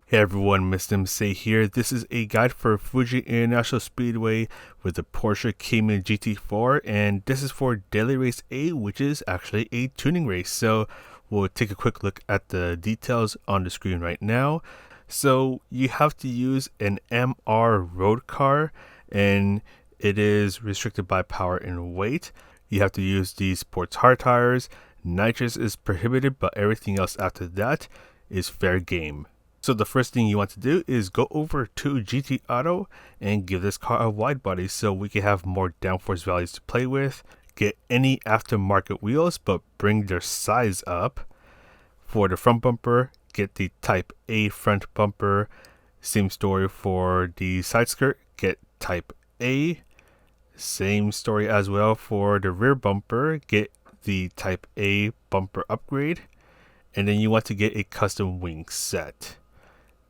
Hey everyone, Mr. MC here. This is a guide for Fuji International Speedway with the Porsche Cayman GT4, and this is for Daily Race A, which is actually a tuning race. So we'll take a quick look at the details on the screen right now. So you have to use an MR road car, and it is restricted by power and weight. You have to use the sports hard tires. Nitrous is prohibited, but everything else after that is fair game. So the first thing you want to do is go over to GT Auto and give this car a wide body so we can have more downforce values to play with. Get any aftermarket wheels, but bring their size up. For the front bumper, get the Type A front bumper. Same story for the side skirt, get Type A. Same story as well for the rear bumper, get the Type A bumper upgrade. And then you want to get a custom wing set.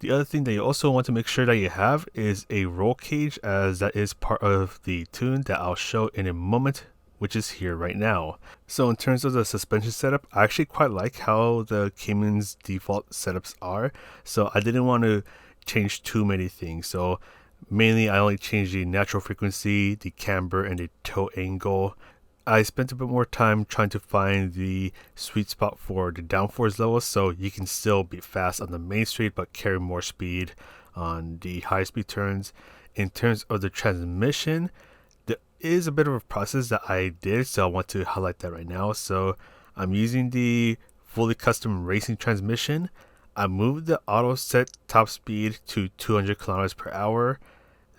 The other thing that you also want to make sure that you have is a roll cage, as that is part of the tune that I'll show in a moment, which is here right now. So in terms of the suspension setup, I actually quite like how the Cayman's default setups are. So I didn't want to change too many things. So mainly I only changed the natural frequency, the camber, and the toe angle. I spent a bit more time trying to find the sweet spot for the downforce levels so you can still be fast on the main street but carry more speed on the high speed turns. In terms of the transmission, there is a bit of a process that I did, so I want to highlight that right now. So I'm using the fully custom racing transmission. I moved the auto set top speed to 200 kilometers per hour.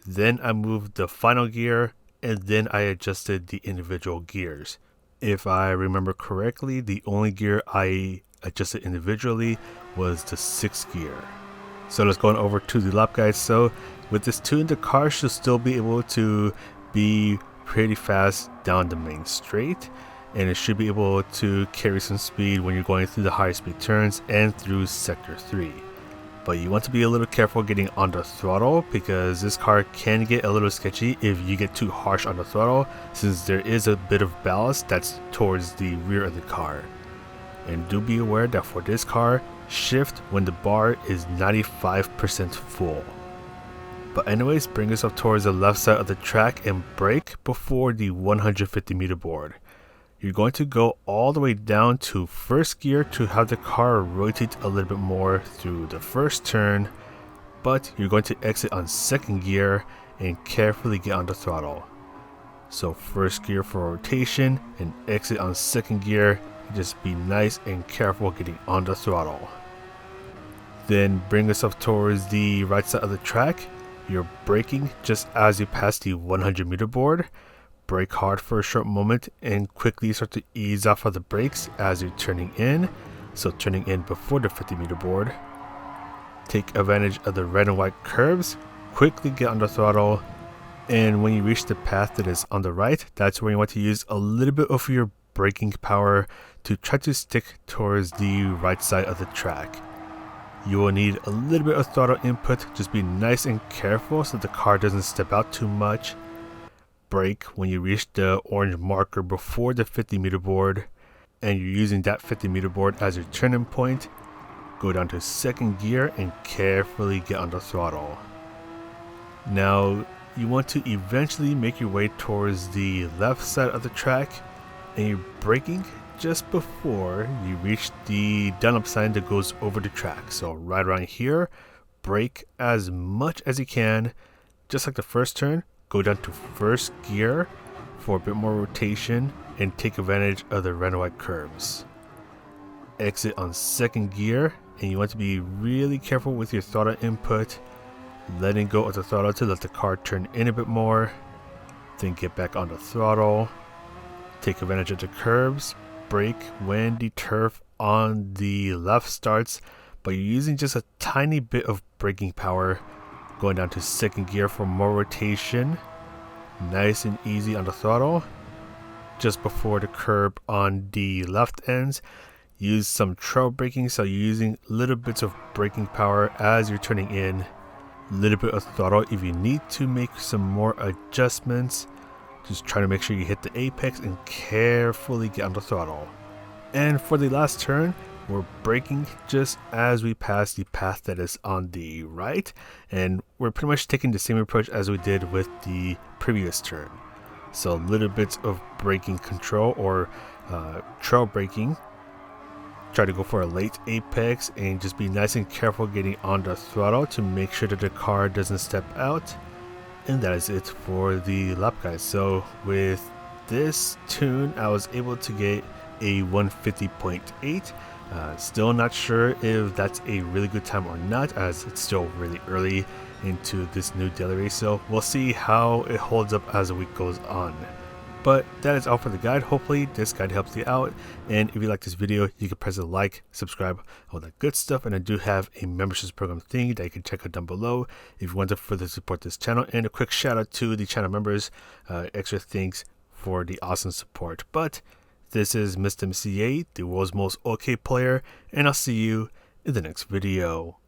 Then I moved the final gear, and then I adjusted the individual gears. If I remember correctly, the only gear I adjusted individually was the 6th gear. So let's go on over to the lap guide. So with this tune, the car should still be able to be pretty fast down the main straight, and it should be able to carry some speed when you're going through the high speed turns and through sector 3. But you want to be a little careful getting on the throttle, because this car can get a little sketchy if you get too harsh on the throttle, since there is a bit of ballast that's towards the rear of the car. And do be aware that for this car, shift when the bar is 95% full. But anyways, bring yourself towards the left side of the track and brake before the 150 meter board. You're going to go all the way down to 1st gear to have the car rotate a little bit more through the first turn, but you're going to exit on 2nd gear and carefully get on the throttle. So 1st gear for rotation and exit on 2nd gear, just be nice and careful getting on the throttle. Then bring yourself towards the right side of the track. You're braking just as you pass the 100 meter board. Brake hard for a short moment and quickly start to ease off of the brakes as you're turning in. So turning in before the 50 meter board. Take advantage of the red and white curves. Quickly get on the throttle. And when you reach the path that is on the right, that's where you want to use a little bit of your braking power to try to stick towards the right side of the track. You will need a little bit of throttle input. Just be nice and careful so the car doesn't step out too much. Brake when you reach the orange marker before the 50 meter board, and you're using that 50 meter board as your turning point. Go down to 2nd gear and carefully get on the throttle. Now you want to eventually make your way towards the left side of the track, and you're braking just before you reach the Dunlop sign that goes over the track. So right around here, brake as much as you can, just like the first turn. Go down to 1st gear for a bit more rotation and take advantage of the red and white curves. Exit on 2nd gear, and you want to be really careful with your throttle input, letting go of the throttle to let the car turn in a bit more. Then get back on the throttle, take advantage of the curves, brake when the turf on the left starts, but you're using just a tiny bit of braking power. Going down to 2nd gear for more rotation. Nice and easy on the throttle. Just before the curb on the left ends, use some trail braking, so you're using little bits of braking power as you're turning in. Little bit of throttle if you need to make some more adjustments. Just try to make sure you hit the apex and carefully get on the throttle. And for the last turn, we're braking just as we pass the path that is on the right, and we're pretty much taking the same approach as we did with the previous turn. So a little bit of braking control, or trail braking. Try to go for a late apex and just be nice and careful getting on the throttle to make sure that the car doesn't step out. And that is it for the lap, guys. So with this tune, I was able to get a 150.8. Still not sure if that's a really good time or not, as it's still really early into this new daily race, so we'll see how it holds up as the week goes on. But that is all for the guide. Hopefully this guide helps you out, and if you like this video, you can press a like, subscribe, all that good stuff. And I do have a memberships program thing that you can check out down below if you want to further support this channel. And a quick shout out to the channel members, extra thanks for the awesome support. But this is Mr. MCA, the world's most OK player, and I'll see you in the next video.